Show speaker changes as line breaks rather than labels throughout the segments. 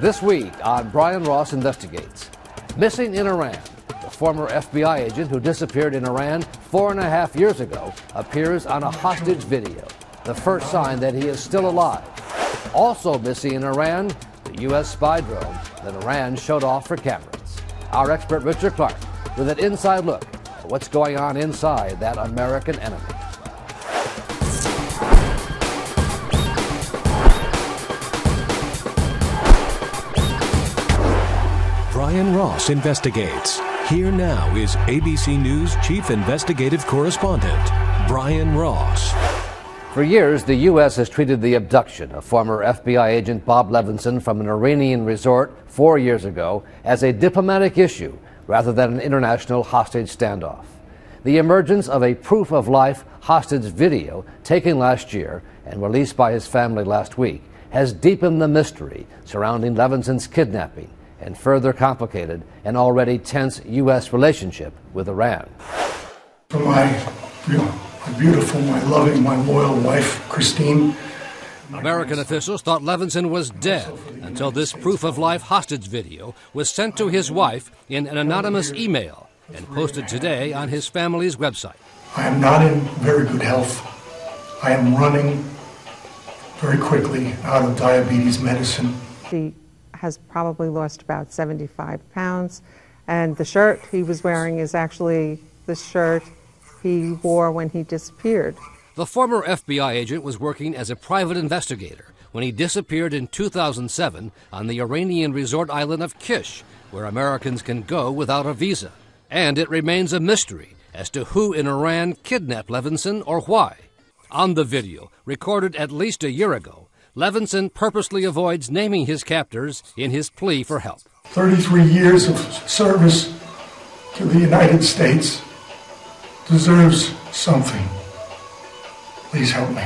This week on Brian Ross Investigates, missing in Iran. The former FBI agent who disappeared in Iran 4.5 years ago appears on a hostage video, the first sign that he is still alive. Also missing in Iran, the U.S. spy drone that Iran showed off for cameras. Our expert Richard Clarke with an inside look at what's going on inside that American enemy.
Brian Ross Investigates. Here now is ABC News Chief Investigative Correspondent, Brian Ross.
For years, the U.S. has treated the abduction of former FBI agent Bob Levinson from an Iranian resort 4 years ago as a diplomatic issue rather than an international hostage standoff. The emergence of a proof-of-life hostage video taken last year and released by his family last week has deepened the mystery surrounding Levinson's kidnapping and further complicated an already tense U.S. relationship with Iran.
For my beautiful, my loving, my loyal wife, Christine.
American officials thought Levinson was dead until this proof-of-life hostage video was sent to his wife in an anonymous email and posted today on his family's website.
I am not in very good health. I am running very quickly out of diabetes medicine.
He has probably lost about 75 pounds, and the shirt he was wearing is actually the shirt he wore when he disappeared.
The former FBI agent was working as a private investigator when he disappeared in 2007 on the Iranian resort island of Kish, where Americans can go without a visa. And it remains a mystery as to who in Iran kidnapped Levinson or why. On the video, recorded at least a year ago, Levinson purposely avoids naming his captors in his plea for help.
33 years of service to the United States deserves something. Please help me.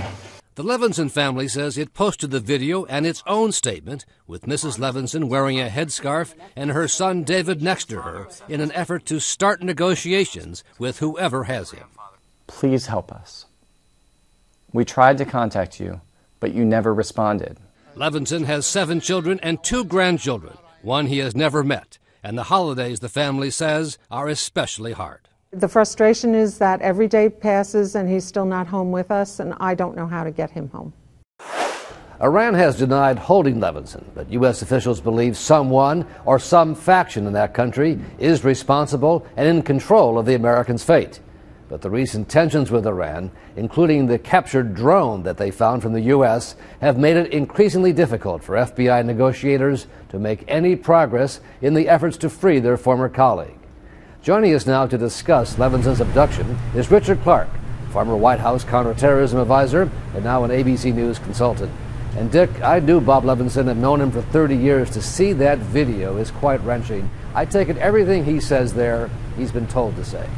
The Levinson family says it posted the video and its own statement, with Mrs. Levinson wearing a headscarf and her son David next to her, in an effort to start negotiations with whoever has him.
Please help us. We tried to contact you, but you never responded.
Levinson has 7 children and 2 grandchildren, one he has never met, and the holidays, the family says, are especially hard.
The frustration is that every day passes and he's still not home with us, and I don't know how to get him home.
Iran has denied holding Levinson, but U.S. officials believe someone or some faction in that country is responsible and in control of the Americans' fate. But the recent tensions with Iran, including the captured drone that they found from the U.S., have made it increasingly difficult for FBI negotiators to make any progress in the efforts to free their former colleague. Joining us now to discuss Levinson's abduction is Richard Clarke, former White House counterterrorism advisor and now an ABC News consultant. And Dick, I knew Bob Levinson, have known him for 30 years. To see that video is quite wrenching. I take it everything he says there, he's been told to say.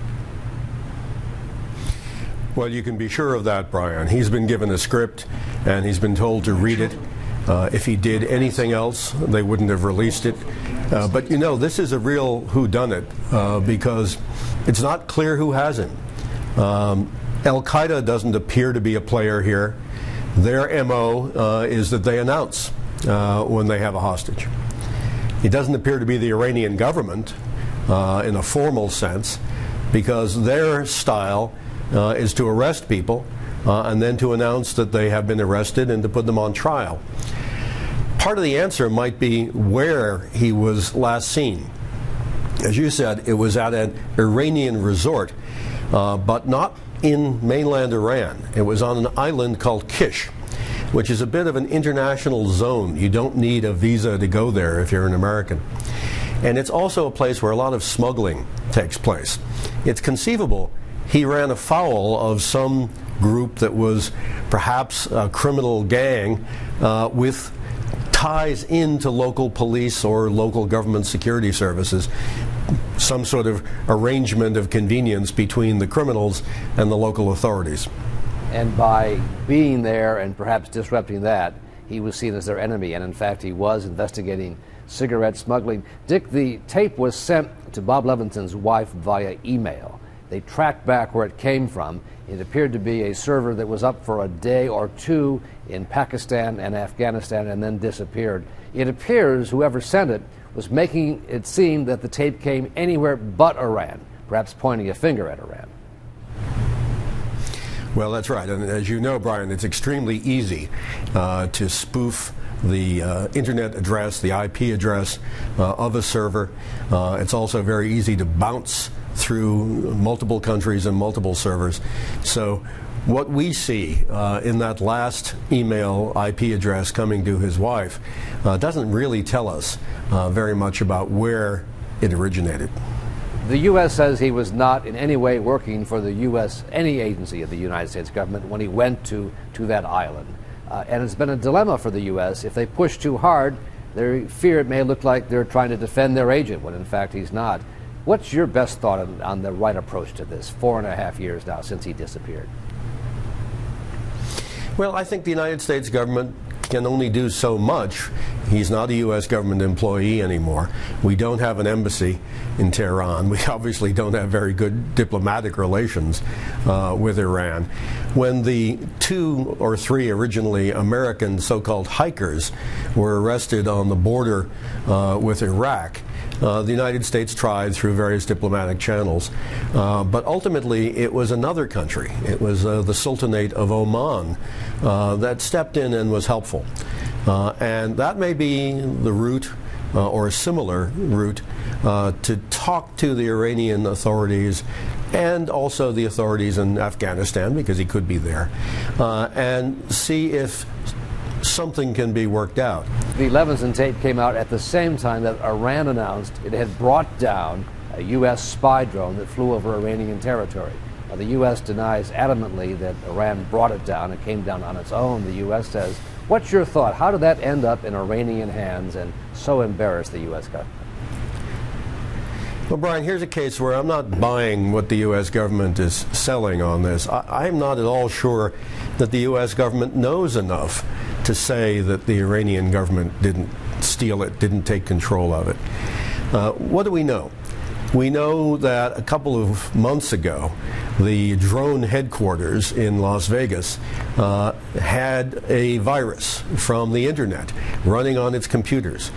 Well, you can be sure of that, Brian. He's been given a script, and he's been told to read it. If he did anything else, they wouldn't have released it. But, you know, this is a real whodunit because it's not clear who has him. Al-Qaeda doesn't appear to be a player here. Their M.O. Is that they announce when they have a hostage. It doesn't appear to be the Iranian government in a formal sense, because their style is to arrest people and then to announce that they have been arrested and to put them on trial. Part of the answer might be where he was last seen. As you said, it was at an Iranian resort, but not in mainland Iran. It was on an island called Kish, which is a bit of an international zone. You don't need a visa to go there if you're an American. And it's also a place where a lot of smuggling takes place. It's conceivable he ran afoul of some group that was perhaps a criminal gang with ties into local police or local government security services, some sort of arrangement of convenience between the criminals and the local authorities.
And by being there and perhaps disrupting that, he was seen as their enemy, and in fact he was investigating cigarette smuggling. Dick, the tape was sent to Bob Levinson's wife via email. They tracked back where it came from. It appeared to be a server that was up for a day or two in Pakistan and Afghanistan and then disappeared. It appears whoever sent it was making it seem that the tape came anywhere but Iran, perhaps pointing a finger at Iran.
Well, that's right. And as you know, Brian, it's extremely easy to spoof the internet address, the IP address of a server. It's also very easy to bounce through multiple countries and multiple servers. So what we see in that last email IP address coming to his wife doesn't really tell us very much about where it originated.
The U.S. says he was not in any way working for the U.S., any agency of the United States government when he went to that island. And it's been a dilemma for the U.S. If they push too hard, they fear it may look like they're trying to defend their agent, when in fact he's not. What's your best thought on the right approach to this, 4.5 years now since he disappeared?
Well, I think the United States government can only do so much. He's not a U.S. government employee anymore. We don't have an embassy in Tehran. We obviously don't have very good diplomatic relations with Iran. When the 2 or 3 originally American so-called hikers were arrested on the border with Iraq, the United States tried through various diplomatic channels, but ultimately it was another country. It was the Sultanate of Oman that stepped in and was helpful. And that may be the route, or a similar route, to talk to the Iranian authorities and also the authorities in Afghanistan, because he could be there, and see if something can be worked out.
The Levinson tape came out at the same time that Iran announced it had brought down a U.S. spy drone that flew over Iranian territory. Now, the U.S. denies adamantly that Iran brought it down. It came down on its own, the U.S. says. What's your thought? How did that end up in Iranian hands and so embarrass the U.S. government?
Well, Brian, here's a case where I'm not buying what the U.S. government is selling on this. I'm not at all sure that the U.S. government knows enough to say that the Iranian government didn't steal it, didn't take control of it. What do we know? We know that a couple of months ago, the drone headquarters in Las Vegas had a virus from the internet running on its computers,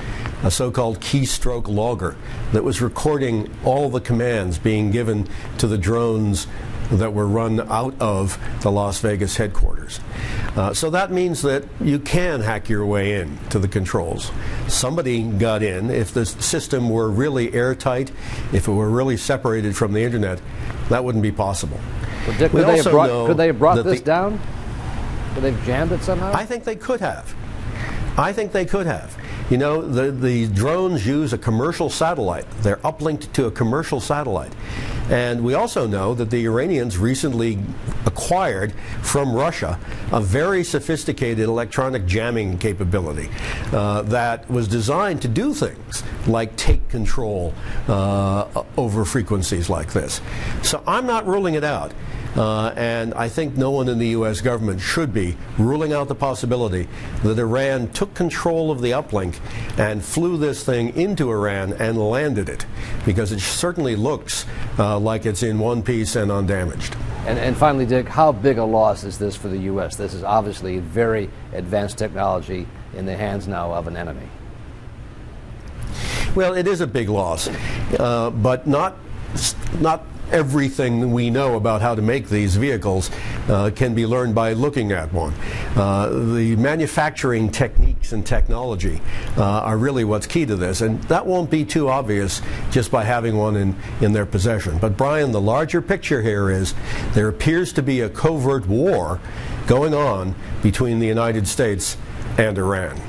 a so-called keystroke logger that was recording all the commands being given to the drones that were run out of the Las Vegas headquarters. So that means that you can hack your way in to the controls. Somebody got in. If the system were really airtight, if it were really separated from the internet, that wouldn't be possible.
Well, Dick, could they have brought this down? Could they have jammed it somehow?
I think they could have. I think they could have. You know, the drones use a commercial satellite. They're uplinked to a commercial satellite. And we also know that the Iranians recently acquired from Russia a very sophisticated electronic jamming capability that was designed to do things like take control over frequencies like this. So I'm not ruling it out. And I think no one in the U.S. government should be ruling out the possibility that Iran took control of the uplink and flew this thing into Iran and landed it, because it certainly looks like it's in one piece and undamaged.
And finally, Dick, how big a loss is this for the U.S.? This is obviously very advanced technology in the hands now of an enemy.
Well, it is a big loss, but not everything we know about how to make these vehicles can be learned by looking at one. The manufacturing techniques and technology are really what's key to this, and that won't be too obvious just by having one in their possession. But Brian, the larger picture here is there appears to be a covert war going on between the United States and Iran.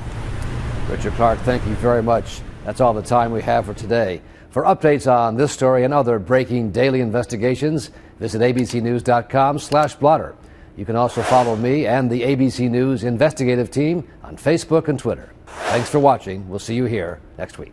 Richard Clark, thank you very much. That's all the time we have for today. For updates on this story and other breaking daily investigations, visit abcnews.com/blotter. You can also follow me and the ABC News investigative team on Facebook and Twitter. Thanks for watching. We'll see you here next week.